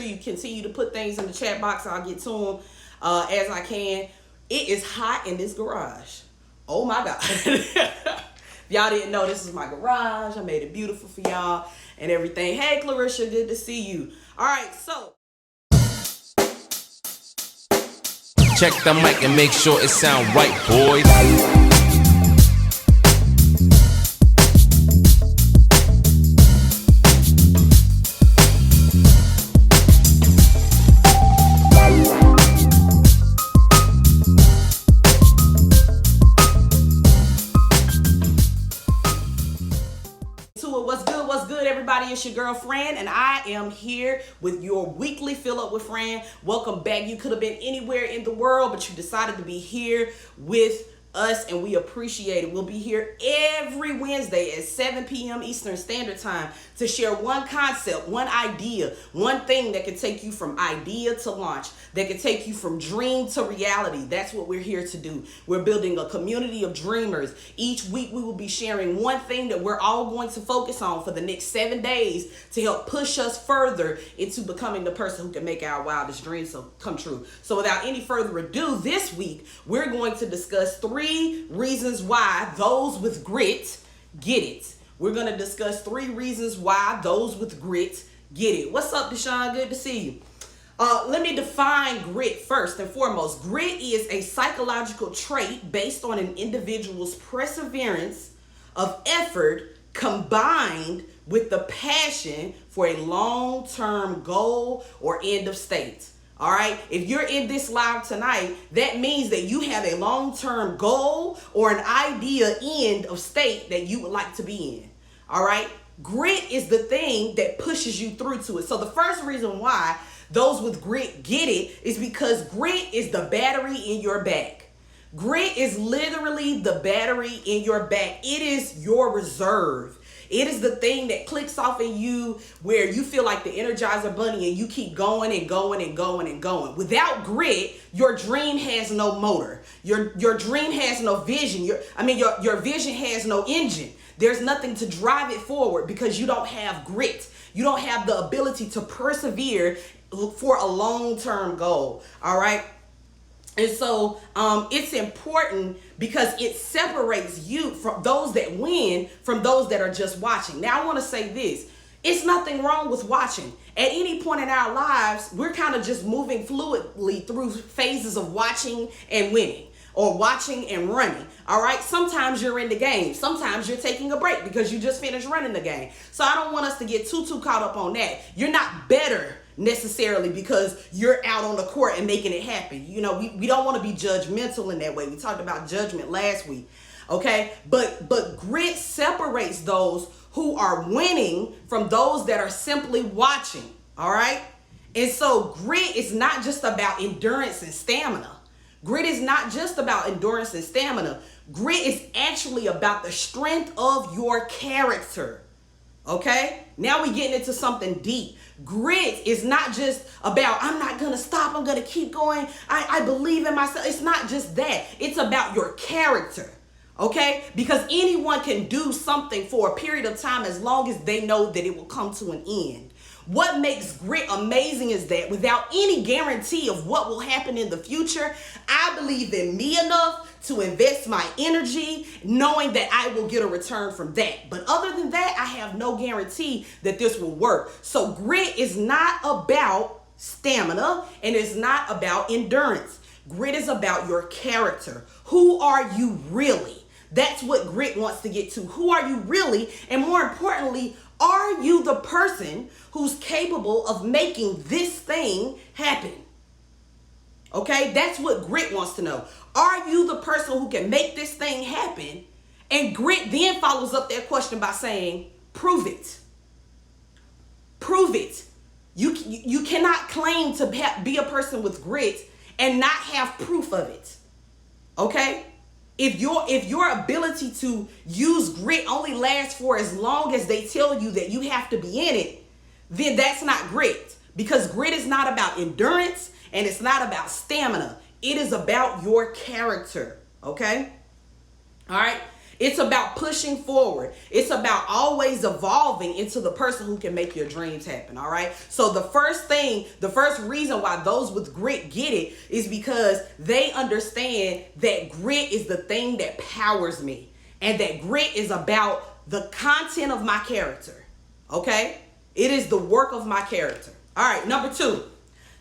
You continue to put things in the chat box. I'll get to them as I can. It is hot in this garage. Oh my God. If y'all didn't know, this is my garage. I made it beautiful for y'all and everything. Hey, Clarissa, good to see you. All right, so. Check the mic and make sure it sound right, boys. What's good, everybody? It's your girl Fran, and I am here with your weekly fill up with Fran. Welcome back. You could have been anywhere in the world, but you decided to be here with us, and we appreciate it. We'll be here every Wednesday at 7 p.m. Eastern Standard Time to share one concept, one idea, one thing that can take you from idea to launch, that can take you from dream to reality. That's what we're here to do. We're building a community of dreamers. Each week we will be sharing one thing that we're all going to focus on for the next 7 days to help push us further into becoming the person who can make our wildest dreams come true. So without any further ado, this week we're going to discuss 3 reasons why those with grit get it. We're going to discuss 3 reasons why those with grit get it. What's up, Deshaun? Good to see you. Let me define grit first and foremost. Grit is a psychological trait based on an individual's perseverance of effort combined with the passion for a long-term goal or end of state. All right. If you're in this live tonight, that means that you have a long-term goal or an idea end of state that you would like to be in. All right. Grit is the thing that pushes you through to it. So the first reason why those with grit get it is because grit is the battery in your back. Grit is literally the battery in your back. It is your reserve. It is the thing that clicks off in you where you feel like the Energizer Bunny and you keep going and going and going and going. Without grit, your dream has no motor. Your dream has no vision. Your vision has no engine. There's nothing to drive it forward because you don't have grit. You don't have the ability to persevere for a long-term goal. All right. And so it's important because it separates you from those that win from those that are just watching. Now, I want to say this. It's nothing wrong with watching. At any point in our lives, we're kind of just moving fluidly through phases of watching and winning or watching and running. All right. Sometimes you're in the game. Sometimes you're taking a break because you just finished running the game. So I don't want us to get too caught up on that. You're not better necessarily because you're out on the court and making it happen. You know, we don't want to be judgmental in that way. We talked about judgment last week. Okay. But grit separates those who are winning from those that are simply watching. All right. And so grit is not just about endurance and stamina. Grit is not just about endurance and stamina. Grit is actually about the strength of your character. Okay. Now we getting into something deep. Grit is not just about, I'm not going to stop. I'm going to keep going. I believe in myself. It's not just that. It's about your character. Okay. Because anyone can do something for a period of time as long as they know that it will come to an end. What makes grit amazing is that without any guarantee of what will happen in the future, I believe in me enough to invest my energy knowing that I will get a return from that. But other than that, I have no guarantee that this will work. So grit is not about stamina and it's not about endurance. Grit is about your character. Who are you really? That's what grit wants to get to. Who are you really? And more importantly, are you the person who's capable of making this thing happen? Okay, that's what grit wants to know. Are you the person who can make this thing happen? And grit then follows up that question by saying, prove it. Prove it. You cannot claim to be a person with grit and not have proof of it. Okay? If your ability to use grit only lasts for as long as they tell you that you have to be in it, then that's not grit. Because grit is not about endurance and it's not about stamina. It is about your character. Okay? All right? It's about pushing forward. It's about always evolving into the person who can make your dreams happen, all right? So the first reason why those with grit get it is because they understand that grit is the thing that powers me, and that grit is about the content of my character, okay? It is the work of my character. All right, number two,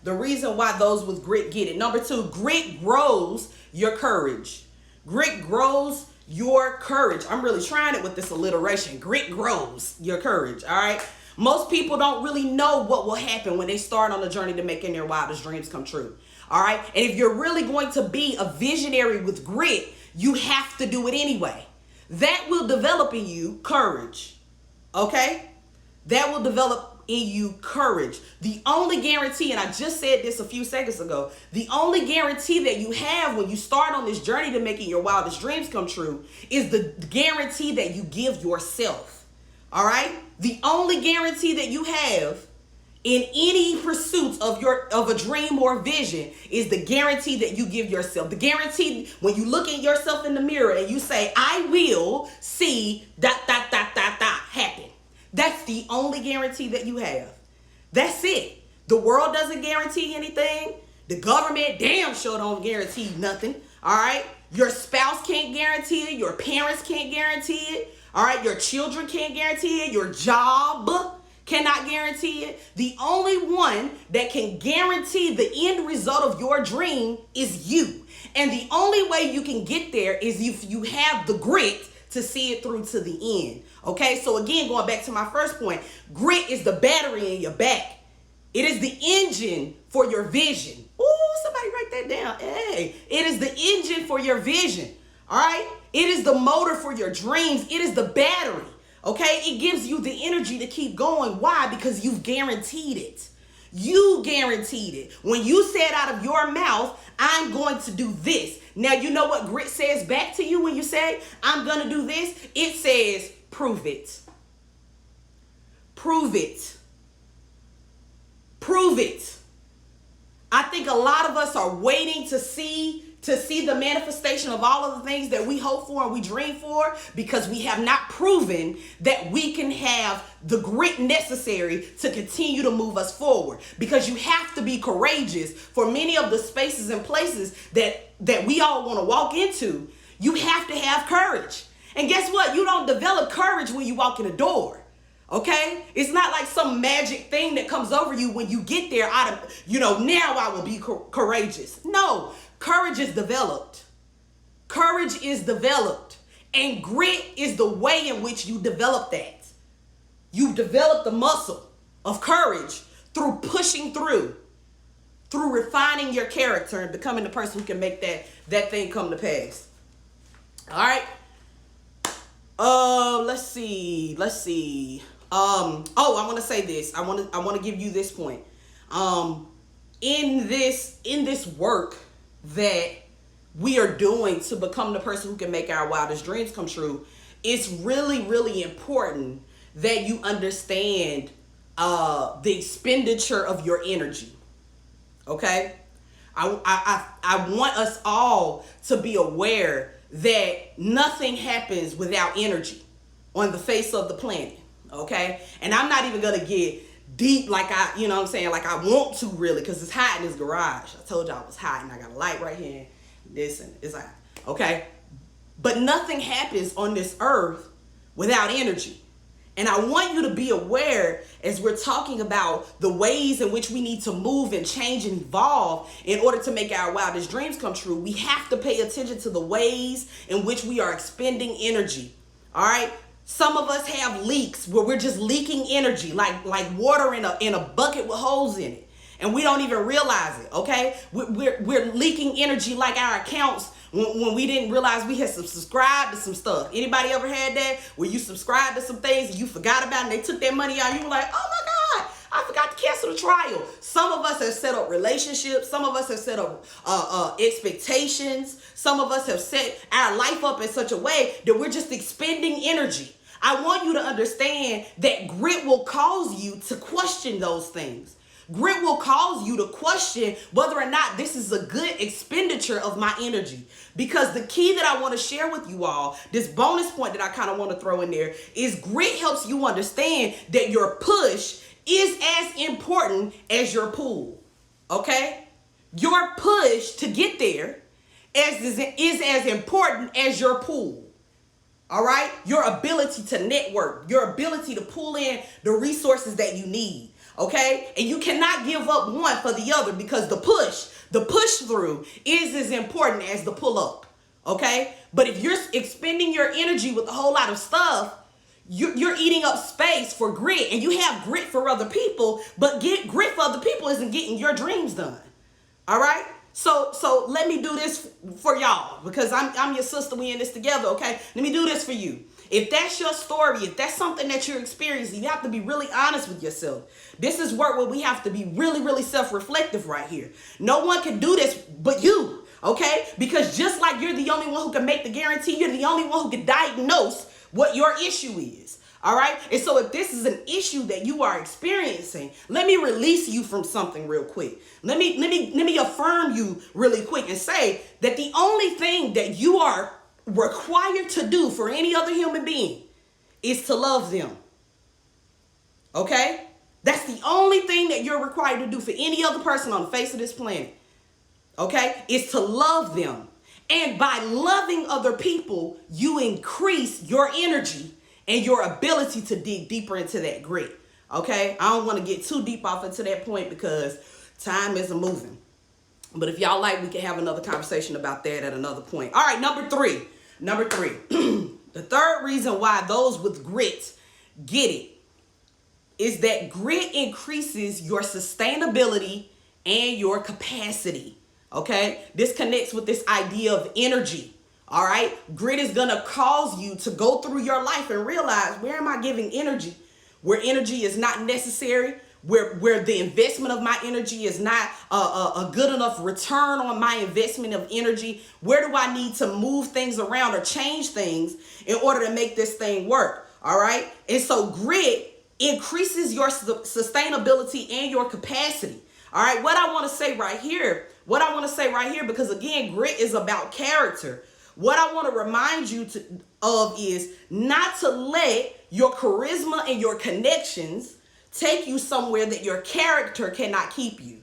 the reason why those with grit get it. Number two, grit grows your courage. Grit grows your courage. I'm really trying it with this alliteration. Grit grows your courage, all right? Most people don't really know what will happen when they start on the journey to making their wildest dreams come true, all right? And if you're really going to be a visionary with grit, you have to do it anyway. That will develop in you courage, okay? That will develop in you courage. The only guarantee, and I just said this a few seconds ago, the only guarantee that you have when you start on this journey to making your wildest dreams come true is the guarantee that you give yourself. All right? The only guarantee that you have in any pursuit of a dream or vision is the guarantee that you give yourself. The guarantee when you look at yourself in the mirror and you say, I will see ... happen. That's the only guarantee that you have. That's it. The world doesn't guarantee anything. The government damn sure don't guarantee nothing. All right? Your spouse can't guarantee it. Your parents can't guarantee it. All right? Your children can't guarantee it. Your job cannot guarantee it. The only one that can guarantee the end result of your dream is you. And the only way you can get there is if you have the grit to see it through to the end. Okay, so again, going back to my first point, grit is the battery in your back. It is the engine for your vision. Ooh, somebody write that down. Hey, it is the engine for your vision. All right, it is the motor for your dreams. It is the battery. Okay, it gives you the energy to keep going. Why? Because you've guaranteed it. You guaranteed it. When you said out of your mouth, I'm going to do this. Now, you know what grit says back to you when you say, I'm going to do this? It says, prove it. Prove it. Prove it. I think a lot of us are waiting to see the manifestation of all of the things that we hope for and we dream for because we have not proven that we can have the grit necessary to continue to move us forward. Because you have to be courageous for many of the spaces and places that we all want to walk into. You have to have courage. And guess what? You don't develop courage when you walk in the door. Okay? It's not like some magic thing that comes over you when you get there out of, now I will be courageous. No. Courage is developed. Courage is developed. And grit is the way in which you develop that. You develop the muscle of courage through pushing through refining your character and becoming the person who can make that thing come to pass. All right. Let's see. I want to say this. I want to give you this point. In this work that we are doing to become the person who can make our wildest dreams come true, it's really, really important that you understand the expenditure of your energy. Okay? I want us all to be aware that nothing happens without energy on the face of the planet. Okay? And I'm not even going to get deep like I want to really, because it's hot in this garage. I told y'all it was hot and I got a light right here. This and it's hot. Okay? But nothing happens on this earth without energy. And I want you to be aware as we're talking about the ways in which we need to move and change and evolve in order to make our wildest dreams come true. We have to pay attention to the ways in which we are expending energy. All right? Some of us have leaks where we're just leaking energy like water in a bucket with holes in it. And we don't even realize it, okay? We're leaking energy like our accounts when we didn't realize we had subscribed to some stuff. Anybody ever had that? Where you subscribed to some things and you forgot about it and they took their money out. You were like, oh my God, I forgot to cancel the trial. Some of us have set up relationships. Some of us have set up expectations. Some of us have set our life up in such a way that we're just expending energy. I want you to understand that grit will cause you to question those things. Grit will cause you to question whether or not this is a good expenditure of my energy. Because the key that I want to share with you all, this bonus point that I kind of want to throw in there, is grit helps you understand that your push is as important as your pull. Okay? Your push to get there is as important as your pull. All right? Your ability to network, your ability to pull in the resources that you need. Okay? And you cannot give up one for the other, because the push through is as important as the pull up. Okay? But if you're expending your energy with a whole lot of stuff, you're eating up space for grit, and you have grit for other people, but grit for other people isn't getting your dreams done. All right? So let me do this for y'all, because I'm your sister. We in this together, okay? Let me do this for you. If that's your story, if that's something that you're experiencing, you have to be really honest with yourself. This is work where we have to be really, really self-reflective right here. No one can do this but you, okay? Because just like you're the only one who can make the guarantee, you're the only one who can diagnose what your issue is. All right. And so if this is an issue that you are experiencing, let me release you from something real quick. Let me affirm you really quick and say that the only thing that you are required to do for any other human being is to love them. Okay? That's the only thing that you're required to do for any other person on the face of this planet. Okay? Is to love them. And by loving other people, you increase your energy and your ability to dig deeper into that grit. Okay? I don't want to get too deep off into that point because time isn't moving. But if y'all like, we can have another conversation about that at another point. All right, number three. The third reason why those with grit get it is that grit increases your sustainability and your capacity. Okay? This connects with this idea of energy. All right. Grit is going to cause you to go through your life and realize, where am I giving energy? Where energy is not necessary, where the investment of my energy is not a good enough return on my investment of energy. Where do I need to move things around or change things in order to make this thing work? All right. And so grit increases your sustainability and your capacity. All right. What I want to say right here, because again, grit is about character. What I want to remind you of is not to let your charisma and your connections take you somewhere that your character cannot keep you.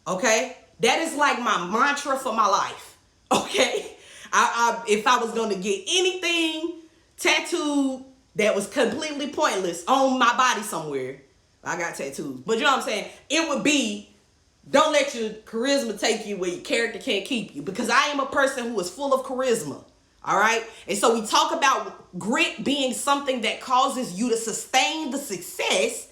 Okay? That is like my mantra for my life. Okay? If I was going to get anything tattooed that was completely pointless on my body somewhere, I got tattoos. But you know what I'm saying? It would be, don't let your charisma take you where your character can't keep you. Because I am a person who is full of charisma. All right? And so we talk about grit being something that causes you to sustain the success.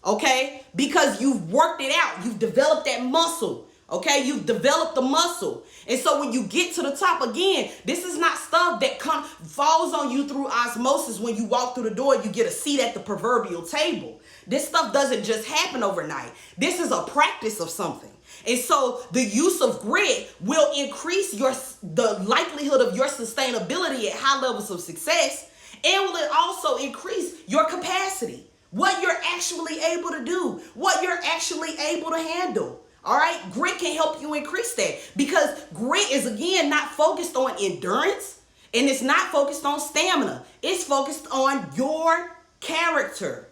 Okay? Because you've worked it out. You've developed that muscle. Okay? You've developed the muscle. And so when you get to the top again, this is not stuff that falls on you through osmosis. When you walk through the door, you get a seat at the proverbial table. This stuff doesn't just happen overnight. This is a practice of something. And so the use of grit will increase the likelihood of your sustainability at high levels of success, and will it also increase your capacity, what you're actually able to do, what you're actually able to handle. All right? Grit can help you increase that, because grit is, again, not focused on endurance, and it's not focused on stamina. It's focused on your character.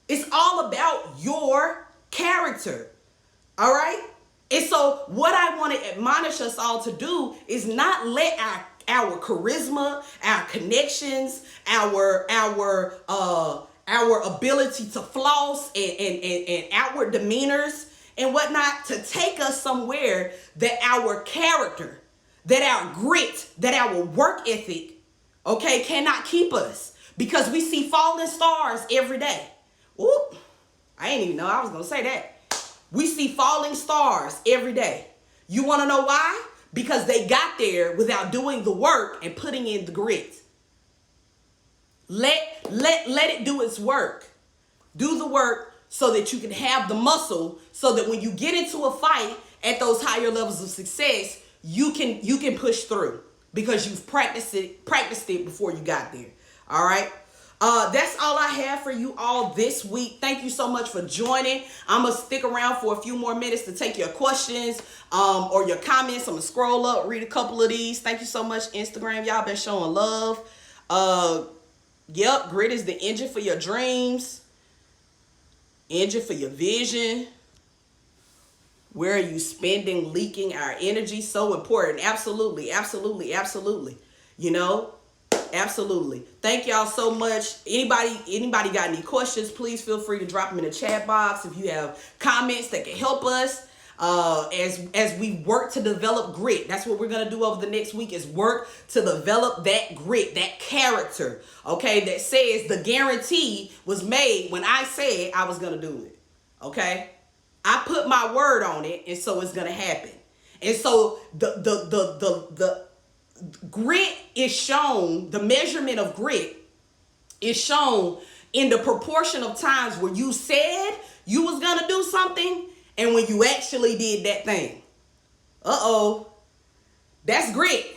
It's all about your character. All right? And so what I want to admonish us all to do is not let our charisma, our connections, our ability to floss and outward demeanors and whatnot to take us somewhere that our character, that our grit, that our work ethic, okay, cannot keep us, because we see falling stars every day. Oop, I didn't even know I was going to say that. We see falling stars every day. You want to know why? Because they got there without doing the work and putting in the grit. Let it do its work. Do the work so that you can have the muscle, so that when you get into a fight at those higher levels of success, you can push through, because you've practiced it before you got there. All right? That's all I have for you all this week. Thank you so much for joining. I'm going to stick around for a few more minutes to take your questions or your comments. I'm going to scroll up, read a couple of these. Thank you so much, Instagram. Y'all been showing love. Yep, grit is the engine for your dreams. Engine for your vision. Where are you spending, leaking our energy? So important. Absolutely, absolutely, absolutely. You know, absolutely. Thank y'all so much. Anybody got any questions, please feel free to drop them in the chat box. If you have comments that can help us as we work to develop grit. That's what we're going to do over the next week, is work to develop that grit, that character, okay, that says the guarantee was made when I said I was going to do it, okay? I put my word on it, and so it's going to happen. And so the grit is shown, the measurement of grit is shown in the proportion of times where you said you was going to do something and when you actually did that thing. That's grit.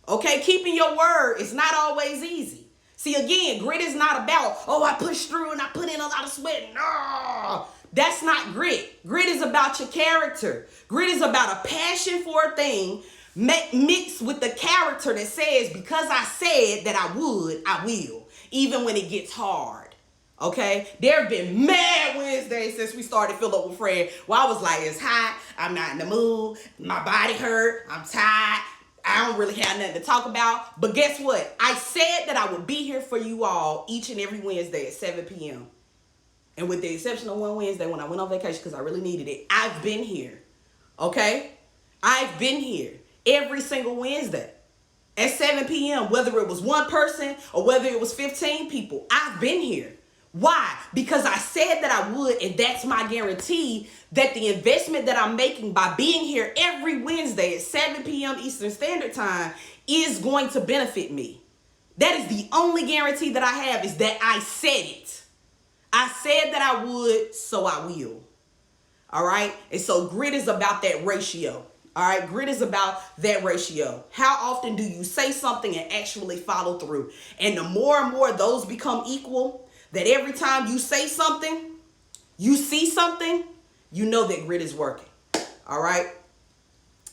Okay, keeping your word is not always easy. See, again, grit is not about, I pushed through and I put in a lot of sweat. No, that's not grit. Grit is about your character. Grit is about a passion for a thing mixed with the character that says, because I said that I would, I will, even when it gets hard. Okay, there have been mad Wednesdays since we started Fill Up with Fran, where I was like, it's hot, I'm not in the mood, my body hurt, I'm tired, I don't really have nothing to talk about. But guess what? I said that I would be here for you all each and every Wednesday at 7 p.m. And with the exception of one Wednesday when I went on vacation because I really needed it, I've been here. Okay? I've been here every single Wednesday at 7 p.m. Whether it was one person or whether it was 15 people, I've been here. Why? Because I said that I would, and that's my guarantee that the investment that I'm making by being here every Wednesday at 7 p.m. Eastern Standard Time is going to benefit me. That is the only guarantee that I have, is that I said it. I said that I would, so I will. All right? And so grit is about that ratio. All right? Grit is about that ratio. How often do you say something and actually follow through? And the more and more those become equal, that every time you say something, you see something, you know that grit is working. All right?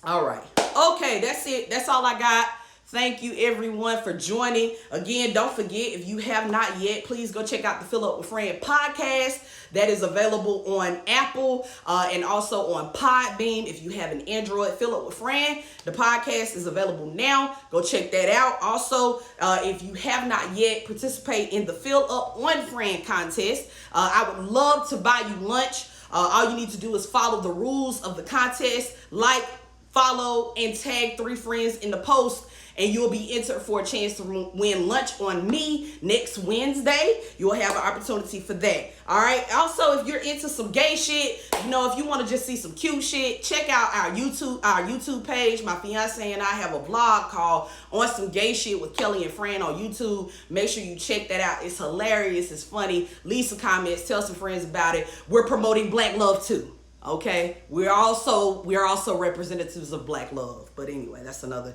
All right. Okay, that's it. That's all I got. Thank you, everyone, for joining. Again, don't forget, if you have not yet, please go check out the Fill Up with Fran podcast. That is available on Apple and also on Podbean. If you have an Android, Fill Up with Fran, the podcast is available now. Go check that out. Also, if you have not yet participated in the Fill Up on Fran contest, I would love to buy you lunch. All you need to do is follow the rules of the contest, like, follow, and tag 3 friends in the post, and you'll be entered for a chance to win lunch on me next Wednesday. You'll have an opportunity for that. All right. Also, if you're into some gay shit, if you want to just see some cute shit, check out our YouTube page. My fiance and I have a blog called On Some Gay Shit with Kelly and Fran on YouTube. Make sure you check that out. It's hilarious. It's funny. Leave some comments. Tell some friends about it. We're promoting Black love too. Okay. We are also representatives of Black love. But anyway, that's another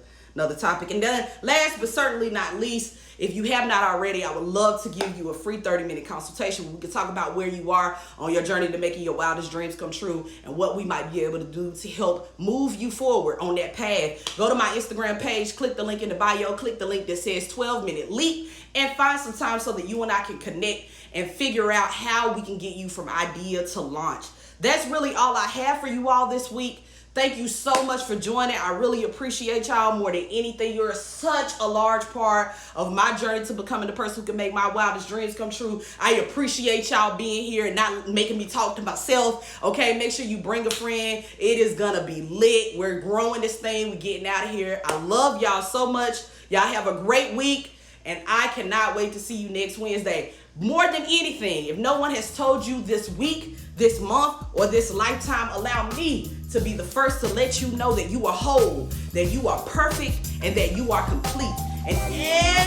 topic. And then last but certainly not least, if you have not already, I would love to give you a free 30-minute consultation where we can talk about where you are on your journey to making your wildest dreams come true and what we might be able to do to help move you forward on that path. Go to my Instagram page, click the link in the bio, click the link that says 12-minute leap, and find some time so that you and I can connect and figure out how we can get you from idea to launch. That's really all I have for you all this week. Thank you so much for joining. I really appreciate y'all more than anything. You're such a large part of my journey to becoming the person who can make my wildest dreams come true. I appreciate y'all being here and not making me talk to myself. Okay, make sure you bring a friend. It is gonna be lit. We're growing this thing. We're getting out of here. I love y'all so much. Y'all have a great week, and I cannot wait to see you next Wednesday. More than anything, if no one has told you this week, this month, or this lifetime, allow me to be the first to let you know that you are whole, that you are perfect, and that you are complete. And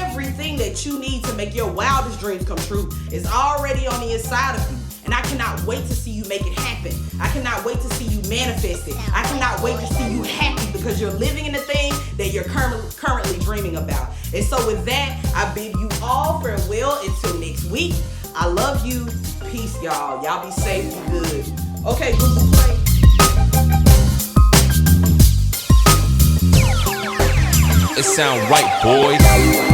everything that you need to make your wildest dreams come true is already on the inside of you. And I cannot wait to see you make it happen. I cannot wait to see you manifest it. I cannot wait to see you happy because because you're living in the thing that you're currently dreaming about. And so with that, I bid you all farewell until next week. I love you. Peace, y'all. Y'all be safe, be good. Okay, Google Play. It sound right, boys.